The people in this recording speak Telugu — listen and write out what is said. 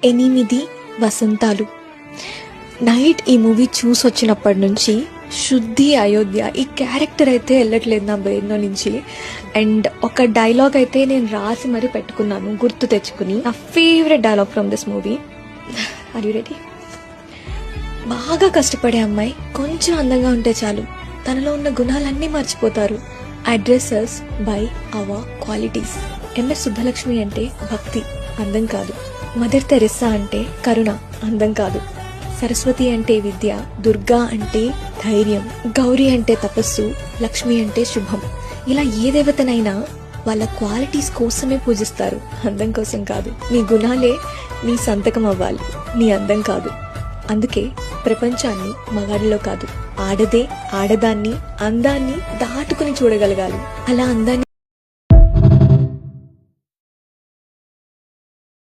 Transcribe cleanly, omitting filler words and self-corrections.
8 వసంతాలు. నైట్ ఈ మూవీ చూసి వచ్చినప్పటి నుంచి శుద్ధి అయోధ్య ఈ క్యారెక్టర్ అయితే వెళ్ళట్లేదు నా బ్రెయిన్లో నుంచి. అండ్ ఒక డైలాగ్ అయితే నేను రాసి మరీ పెట్టుకున్నాను గుర్తు తెచ్చుకుని. నా favourite dialogue from this movie. Are you ready? బాగా కష్టపడే అమ్మాయి కొంచెం అందంగా ఉంటే చాలు, తనలో ఉన్న గుణాలన్నీ మర్చిపోతారు. Addressers by our qualities. MS Subbulakshmi అంటే భక్తి, అందం కాదు. మదర్ తెరెస్సా అంటే కరుణ, అందం కాదు. సరస్వతి అంటే విద్య, దుర్గా అంటే ధైర్యం, గౌరీ అంటే తపస్సు, లక్ష్మి అంటే శుభం. ఇలా ఏ దేవతనైనా వాళ్ళ క్వాలిటీస్ కోసమే పూజిస్తారు, అందం కోసం కాదు. నీ గుణాలే నీ సంతకం అవ్వాలి, నీ అందం కాదు. అందుకే ప్రపంచాన్ని మగాడిలో కాదు, ఆడదే ఆడదాన్ని అందాన్ని దాటుకుని చూడగలగాలి. అలా అందాన్ని